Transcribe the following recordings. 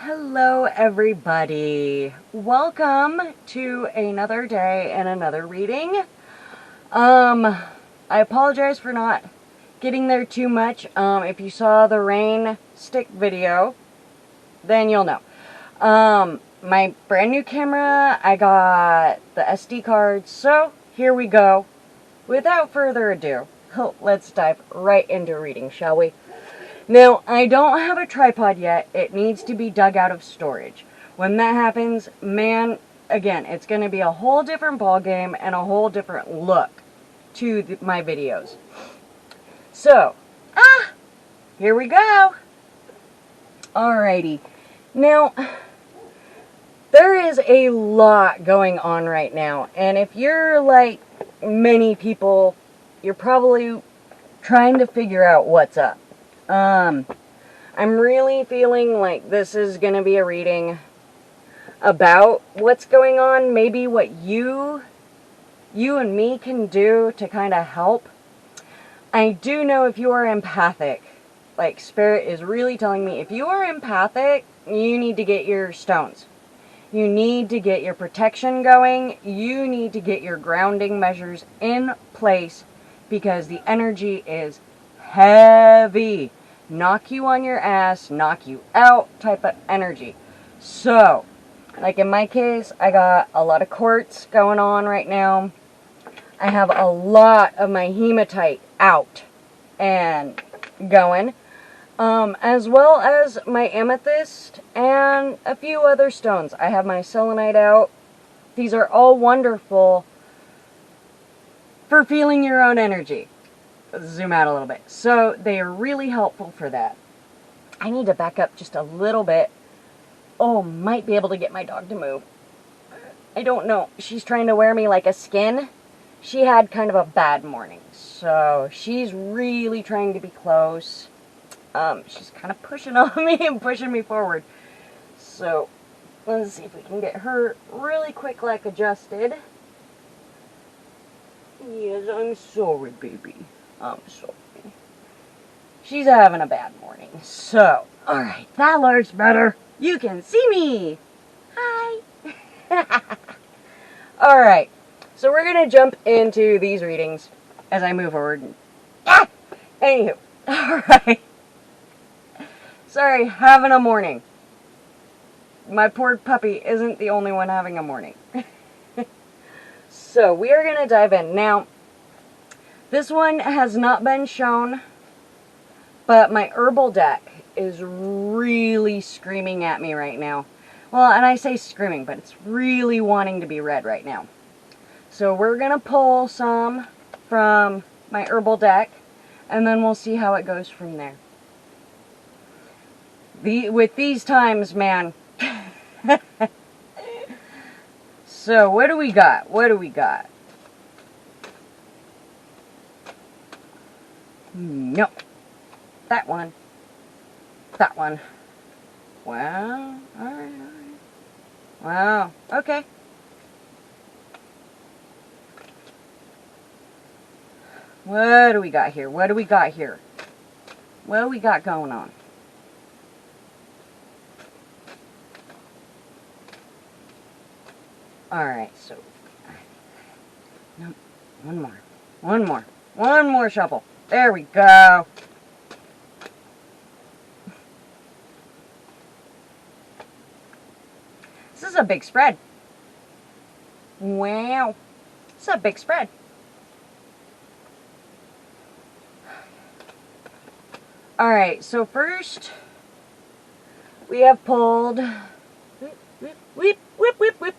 Hello everybody. Welcome to another day and another reading. I apologize for not getting there too much. If you saw the rain stick video, then you'll know. My brand new camera, I got the SD card, so here we go. Without further ado, let's dive right into reading, shall we? Now, I don't have a tripod yet. It needs to be dug out of storage. When that happens, man, again, it's going to be a whole different ball game and a whole different look to my videos. So, here we go. Alrighty. Now, there is a lot going on right now, and if you're like many people, you're probably trying to figure out what's up. I'm really feeling like this is going to be a reading about what's going on, maybe what you and me can do to kind of help. I do know if you are empathic, like Spirit is really telling me, if you are empathic, you need to get your stones. You need to get your protection going. You need to get your grounding measures in place because the energy is heavy. Knock you on your ass, knock you out type of energy. So, like in my case, I got a lot of quartz going on right now. I have a lot of my hematite out and going. As well as my amethyst and a few other stones. I have my selenite out. These are all wonderful for feeling your own energy. Zoom out a little bit. So they are really helpful for that. I need to back up just a little bit. Oh, might be able to get my dog to move. I don't know. She's trying to wear me like a skin. She had kind of a bad morning. So she's really trying to be close. She's kind of pushing on me and pushing me forward. So let's see if we can get her really quick like adjusted. Yes, I'm sorry, baby. I'm sorry. She's having a bad morning. So, alright, that looks better. You can see me. Hi. Alright, so we're going to jump into these readings as I move forward. Anywho, alright. Sorry, having a morning. My poor puppy isn't the only one having a morning. So, we are going to dive in. Now, this one has not been shown, but my Herbal deck is really screaming at me right now. Well, and I say screaming, but it's really wanting to be read right now. So we're going to pull some from my Herbal deck, and then we'll see how it goes from there. With these times, man. So, what do we got? What do we got? No. That one. That one. Wow. Alright, alright. Wow. Okay. What do we got here? What do we got here? What do we got going on? Alright, so. No, one more. One more. One more shuffle. There we go. This is a big spread. Wow. This is a big spread. Alright, so first we have pulled whip, whip, whip, whip.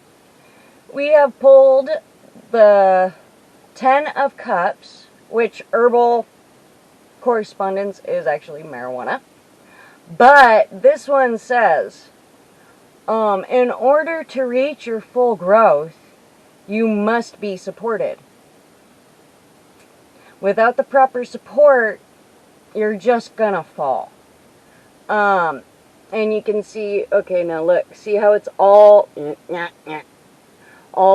We have pulled the 10 of Cups, which Herbal correspondence is actually marijuana. But this one says, in order to reach your full growth, you must be supported. Without the proper support, you're just gonna fall. And you can see, okay, now look, see how it's all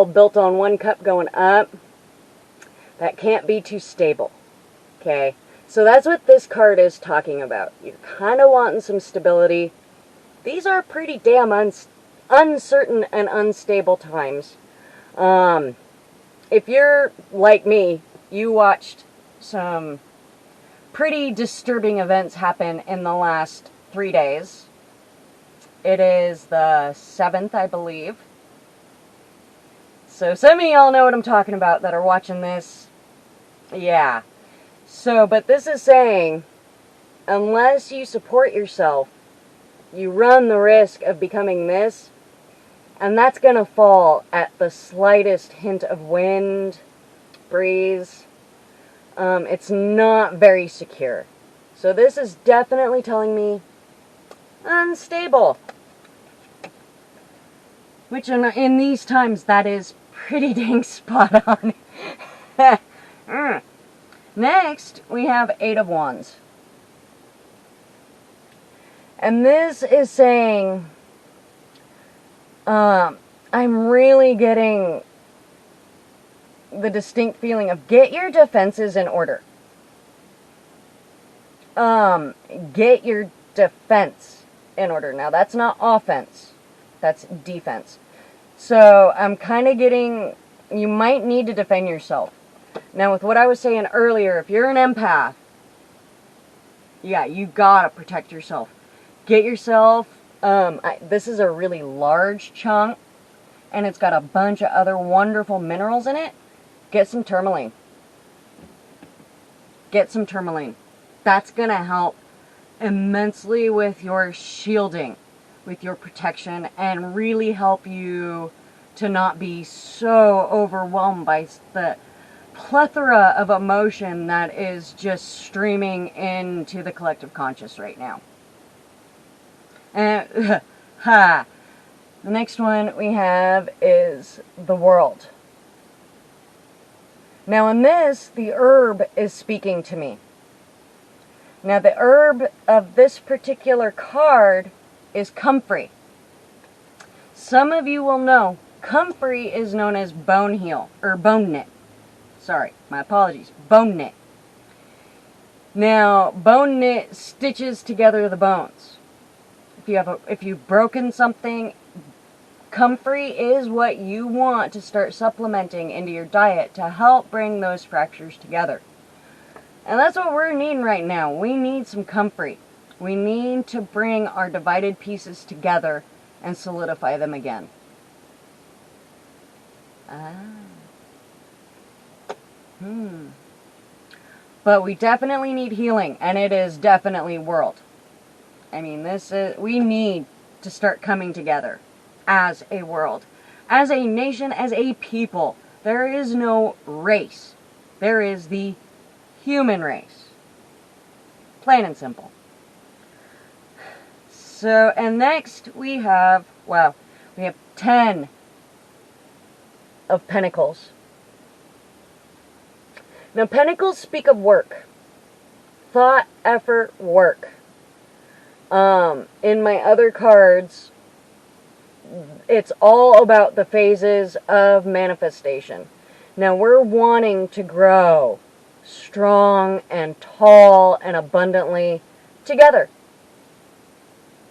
built on one cup going up? That can't be too stable. Okay? So that's what this card is talking about. You're kind of wanting some stability. these are pretty damn uncertain and unstable times. If you're like me, you watched some pretty disturbing events happen in the last 3 days. It is the 7th, I believe. So some of y'all know what I'm talking about that are watching this. Yeah. So, but this is saying, unless you support yourself, you run the risk of becoming this, and that's going to fall at the slightest hint of wind, breeze. It's not very secure. So this is definitely telling me unstable. Which in these times, that is pretty dang spot on. Next, we have 8 of Wands. And this is saying, I'm really getting the distinct feeling of get your defenses in order. Get your defense in order. Now, that's not offense. That's defense. So, I'm kind of getting, you might need to defend yourself. Now, with what I was saying earlier, if you're an empath, yeah, you gotta protect yourself. Get yourself, this is a really large chunk, and it's got a bunch of other wonderful minerals in it. Get some tourmaline. Get some tourmaline. That's gonna help immensely with your shielding, with your protection, and really help you to not be so overwhelmed by the plethora of emotion that is just streaming into the collective conscious right now. And the next one we have is the World. Now in this, the herb is speaking to me. Now the herb of this particular card is comfrey. Some of you will know comfrey is known as bone heal, or bone knit. Sorry, my apologies. Bone knit. Now, bone knit stitches together the bones. If you've broken something, comfrey is what you want to start supplementing into your diet to help bring those fractures together. And that's what we're needing right now. We need some comfrey. We need to bring our divided pieces together and solidify them again. But we definitely need healing, and it is definitely world. I mean, we need to start coming together as a world, as a nation, as a people. There is no race. There is the human race. Plain and simple. So, and next we have 10 of Pentacles. Now, Pentacles speak of work. Thought, effort, work. In my other cards, it's all about the phases of manifestation. Now, we're wanting to grow strong and tall and abundantly together.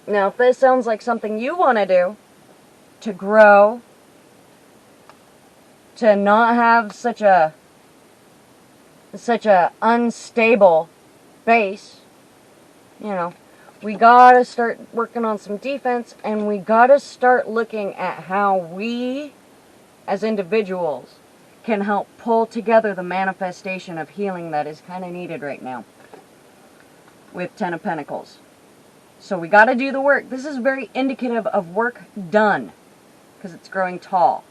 Now, if this sounds like something you want to do, to grow, to not have such a unstable base, we gotta start working on some defense, and we gotta start looking at how we, as individuals, can help pull together the manifestation of healing that is kind of needed right now with 10 of Pentacles. So we gotta do the work. This is very indicative of work done, because it's growing tall.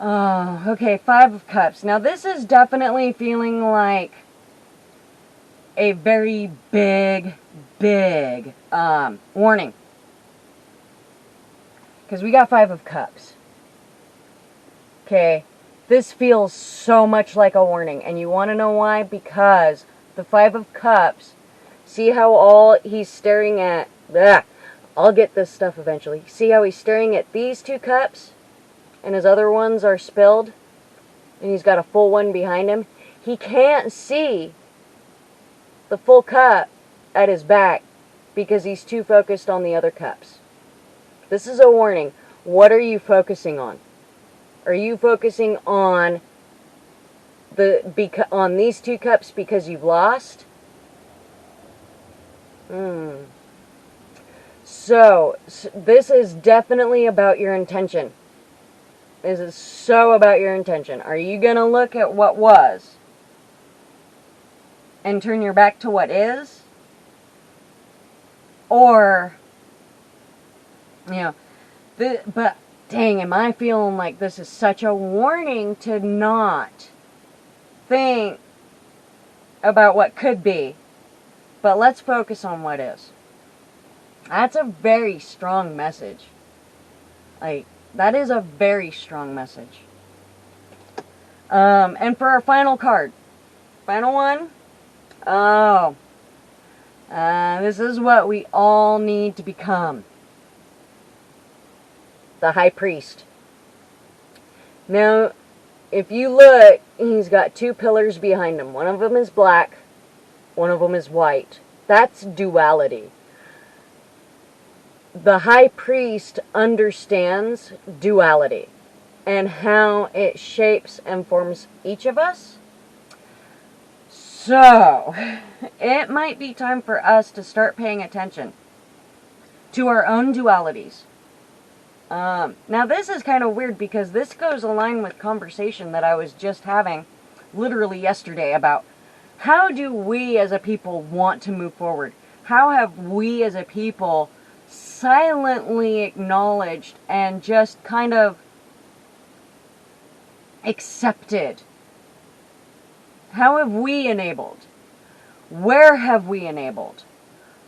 Oh, okay, 5 of Cups. Now this is definitely feeling like a very big warning. Because we got 5 of Cups. Okay, this feels so much like a warning. And you want to know why? Because the 5 of Cups, see how he's staring at... I'll get this stuff eventually. See how he's staring at these 2 cups? And his other ones are spilled, and he's got a full one behind him. He can't see the full cup at his back because he's too focused on the other cups. This is a warning. What are you focusing on? Are you focusing on these two cups because you've lost? So, this is definitely about your intention. This is so about your intention. Are you going to look at what was and turn your back to what is? Or, but dang, am I feeling like this is such a warning to not think about what could be, but let's focus on what is. That's a very strong message. That is a very strong message. And for our final card, final one, this is what we all need to become. The High Priest. Now, if you look, he's got two pillars behind him. One of them is black, one of them is white. That's duality. The High Priest understands duality and how it shapes and forms each of us. So, it might be time for us to start paying attention to our own dualities. Now this is kind of weird because this goes along with conversation that I was just having literally yesterday about how do we as a people want to move forward? How have we as a people silently acknowledged and just kind of accepted? How have we enabled? Where have we enabled?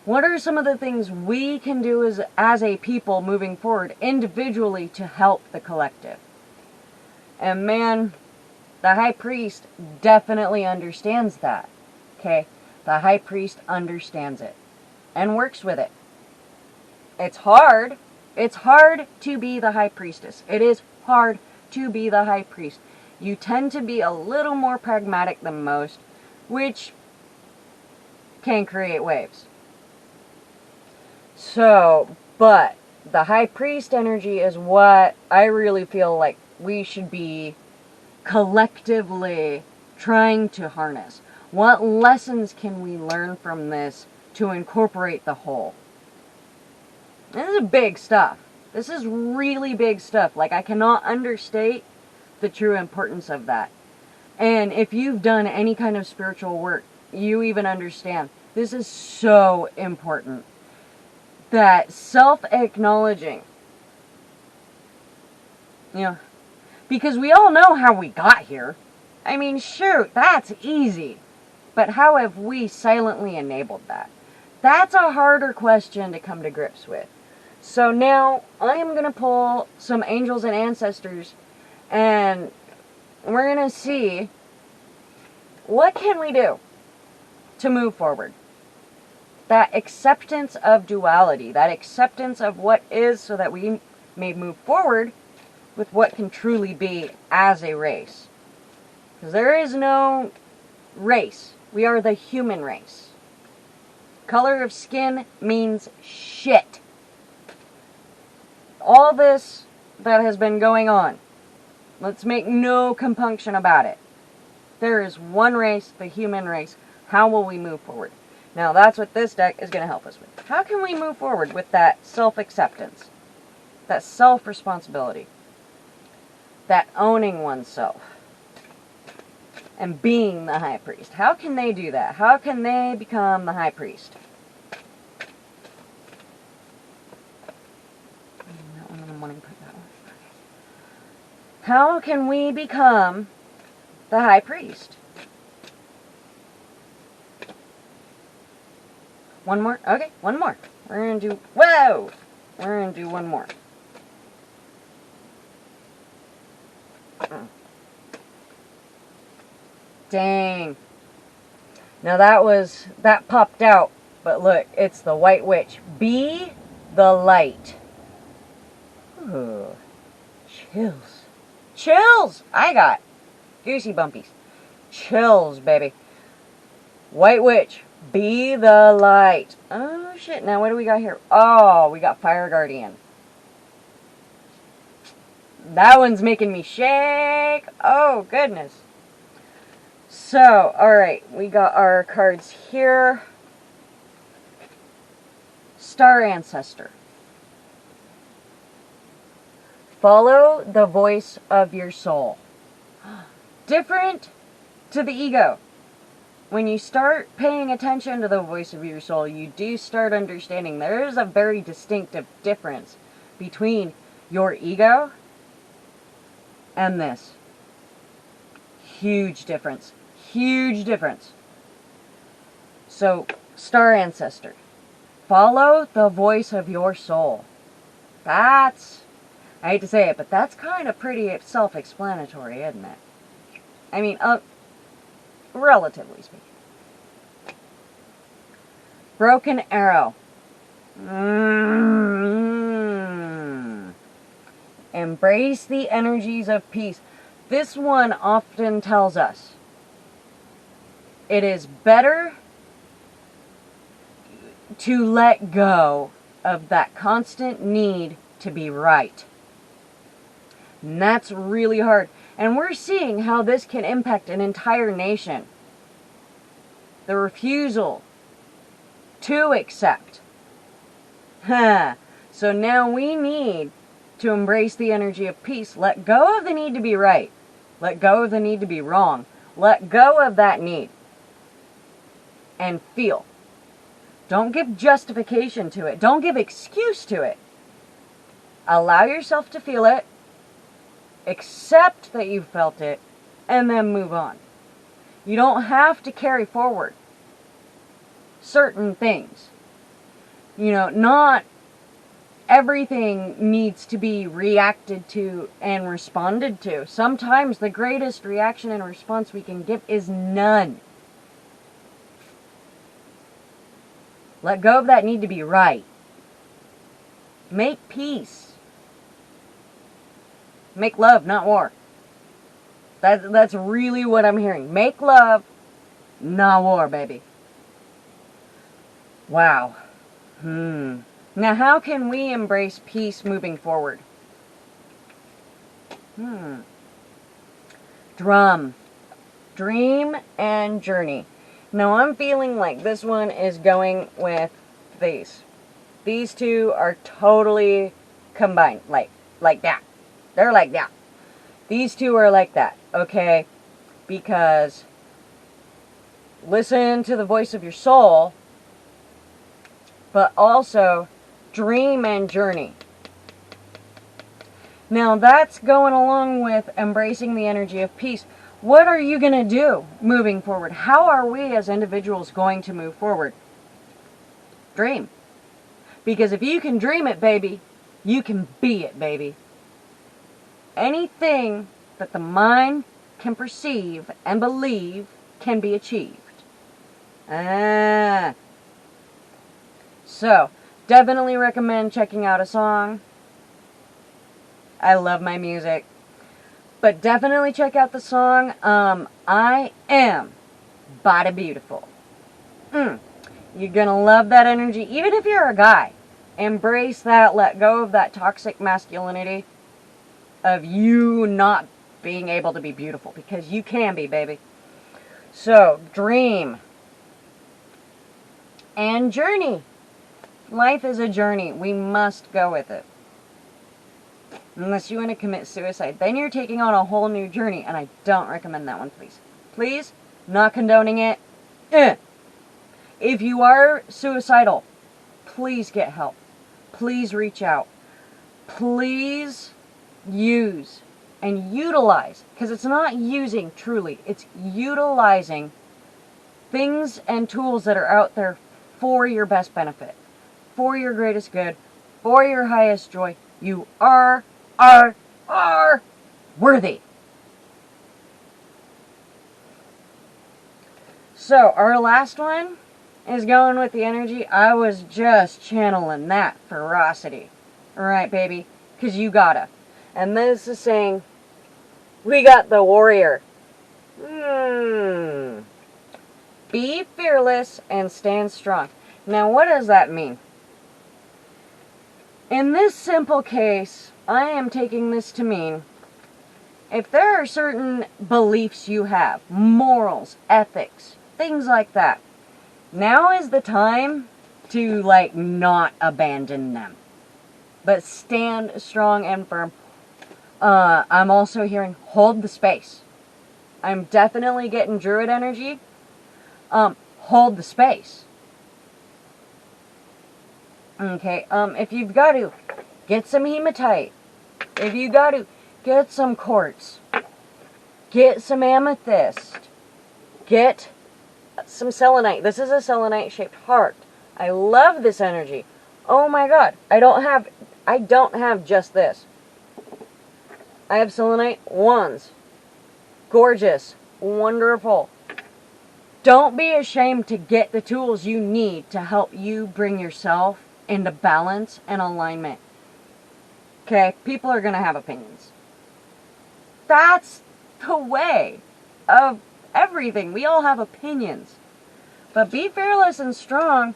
What are some of the things we can do as a people moving forward individually to help the collective? And man, the High Priest definitely understands that. Okay? The High Priest understands it and works with it. It's hard. It's hard to be the High Priestess. It is hard to be the High Priest. You tend to be a little more pragmatic than most, which can create waves. So, but the High Priest energy is what I really feel like we should be collectively trying to harness. What lessons can we learn from this to incorporate the whole? This is big stuff. This is really big stuff. Like, I cannot understate the true importance of that. And if you've done any kind of spiritual work, you even understand this is so important. That self-acknowledging, because we all know how we got here. I mean, shoot, that's easy. But how have we silently enabled that? That's a harder question to come to grips with. So now, I am going to pull some angels and ancestors, and we're going to see what can we do to move forward. That acceptance of duality, that acceptance of what is so that we may move forward with what can truly be as a race. Because there is no race. We are the human race. Color of skin means shit. All this that has been going on, let's make no compunction about it. There is one race, the human race. How will we move forward? Now, that's what this deck is going to help us with. How can we move forward with that self-acceptance? That self-responsibility? That owning oneself? And being the High Priest? How can they do that? How can they become the High Priest? That one, I'm wanting to put that one. How can we become the High Priest? One more? Okay, one more. We're going to do... Whoa! We're going to do one more. Dang. Now that popped out. But look, it's the White Witch. Be the light. Ooh. Chills. Chills! I got goosey bumpies. Chills, baby. White Witch. Be the light. Oh, shit. Now, what do we got here? Oh, we got Fire Guardian. That one's making me shake. Oh, goodness. So, alright. We got our cards here. Star Ancestor. Follow the voice of your soul. Different to the ego. When you start paying attention to the voice of your soul, you do start understanding there is a very distinctive difference between your ego and this. Huge difference. Huge difference. So, Star Ancestor. Follow the voice of your soul. That's, I hate to say it, but that's kind of pretty self-explanatory, isn't it? I mean, relatively speaking. Broken Arrow. Embrace the energies of peace. This one often tells us it is better to let go of that constant need to be right. And that's really hard. And we're seeing how this can impact an entire nation. The refusal to accept. So now we need to embrace the energy of peace. Let go of the need to be right. Let go of the need to be wrong. Let go of that need. And feel. Don't give justification to it. Don't give excuse to it. Allow yourself to feel it. Accept that you felt it. And then move on. You don't have to carry forward certain things. You know, not everything needs to be reacted to and responded to. Sometimes the greatest reaction and response we can give is none. Let go of that need to be right. Make peace. Make love, not war. That's really what I'm hearing. Make love, not war, baby. Wow. Now, how can we embrace peace moving forward? Drum. Dream and journey. Now, I'm feeling like this one is going with these. These two are totally combined. Like that. They're like that. These two are like that. Okay? Because listen to the voice of your soul, but also dream and journey. Now that's going along with embracing the energy of peace. What are you going to do moving forward? How are we as individuals going to move forward? Dream. Because if you can dream it, baby, you can be it, baby. Anything that the mind can perceive and believe can be achieved. So, definitely recommend checking out a song. I love my music. But definitely check out the song, I Am Body Beautiful. You're gonna love that energy. Even if you're a guy, embrace that, let go of that toxic masculinity of you not being able to be beautiful. Because you can be, baby. So, dream. And journey. Life is a journey. We must go with it. Unless you want to commit suicide. Then you're taking on a whole new journey. And I don't recommend that one, please. Please, not condoning it. If you are suicidal, please get help. Please reach out. Please use and utilize. Because it's not using, truly. It's utilizing things and tools that are out there for your best benefit. For your greatest good. For your highest joy. You are worthy. So, our last one is going with the energy. I was just channeling that ferocity. Alright, baby. Because you gotta. And this is saying, we got the warrior. Be fearless and stand strong. Now, what does that mean? In this simple case, I am taking this to mean, if there are certain beliefs you have, morals, ethics, things like that, now is the time to, like, not abandon them, but stand strong and firm. I'm also hearing hold the space. I'm definitely getting druid energy. Hold the space. Okay, if you've got to, get some hematite. If you got to, get some quartz. Get some amethyst. Get some selenite. This is a selenite-shaped heart. I love this energy. Oh my god, I don't have just this. I have selenite wands. Gorgeous. Wonderful. Don't be ashamed to get the tools you need to help you bring yourself into balance and alignment. Okay, people are going to have opinions. That's the way of everything. We all have opinions. But be fearless and strong.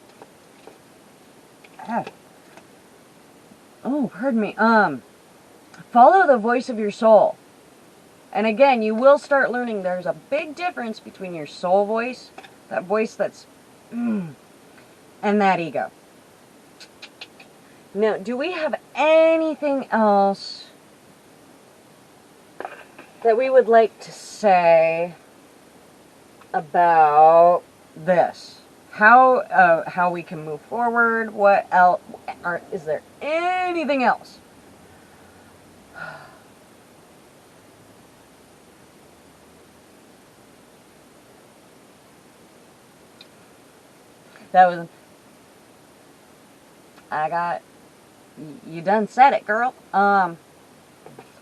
Oh, pardon me. Follow the voice of your soul. And again, you will start learning there's a big difference between your soul voice, that voice that's, and that ego. Now, do we have anything else that we would like to say about this? How we can move forward? What else? Is there anything else? That was, you done said it, girl.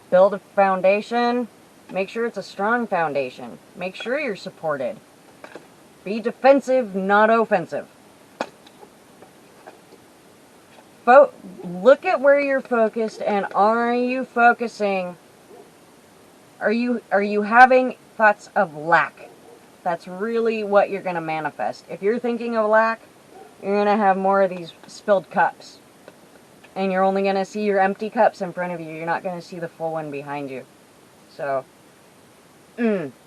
Build a foundation. Make sure it's a strong foundation. Make sure you're supported. Be defensive, not offensive. Look at where you're focused, and are you focusing? Are you having thoughts of lack? That's really what you're going to manifest. If you're thinking of lack, you're going to have more of these spilled cups. And you're only going to see your empty cups in front of you. You're not going to see the full one behind you. So,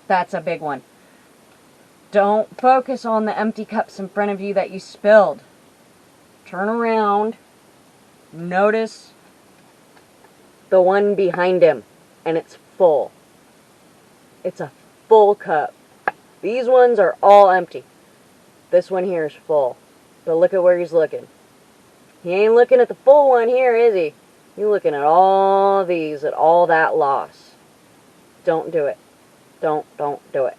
that's a big one. Don't focus on the empty cups in front of you that you spilled. Turn around. Notice the one behind him. And it's full. It's a full cup. These ones are all empty. This one here is full. But look at where he's looking. He ain't looking at the full one here, is he? You're looking at all these, at all that loss. Don't do it. Don't do it.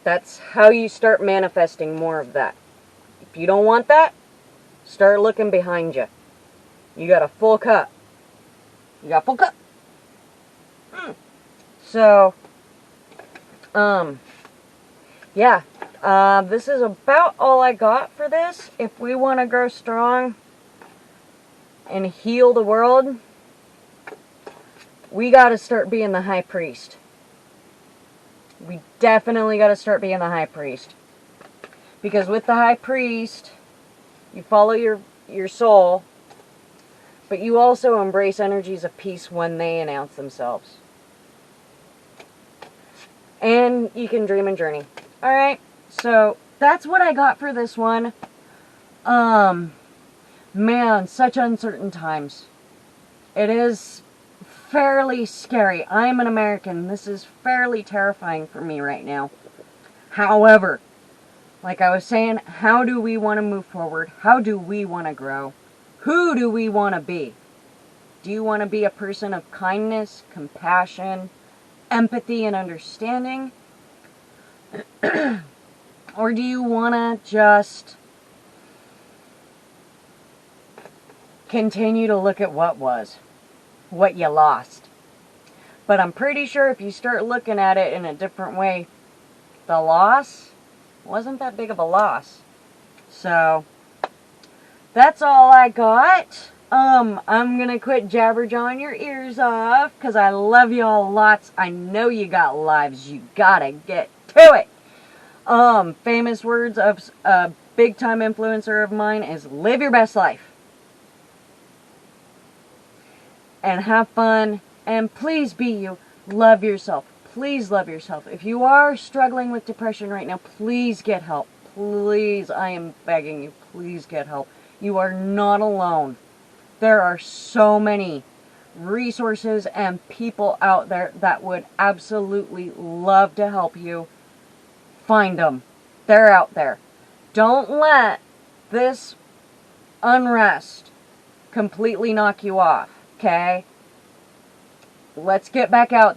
That's how you start manifesting more of that. If you don't want that, start looking behind you. You got a full cup. You got a full cup. So, yeah, this is about all I got for this. If we want to grow strong and heal the world, we got to start being the high priest. We definitely got to start being the high priest. Because with the high priest, you follow your soul, but you also embrace energies of peace when they announce themselves. And you can dream and journey. Alright, so that's what I got for this one. Man, such uncertain times. It is fairly scary. I'm an American. This is fairly terrifying for me right now. However, like I was saying, how do we want to move forward? How do we want to grow? Who do we want to be? Do you want to be a person of kindness, compassion, empathy, and understanding? Or do you want to just continue to look at what was, what you lost? But I'm pretty sure if you start looking at it in a different way, the loss wasn't that big of a loss. So, that's all I got. I'm gonna quit jabberjawing your ears off, because I love y'all lots. I know you got lives. You gotta get to it. Famous words of a big time influencer of mine is live your best life. And have fun. And please be you. Love yourself. Please love yourself. If you are struggling with depression right now, please get help. Please, I am begging you, please get help. You are not alone. There are so many resources and people out there that would absolutely love to help you. Find them. They're out there. Don't let this unrest completely knock you off, okay? Let's get back out there.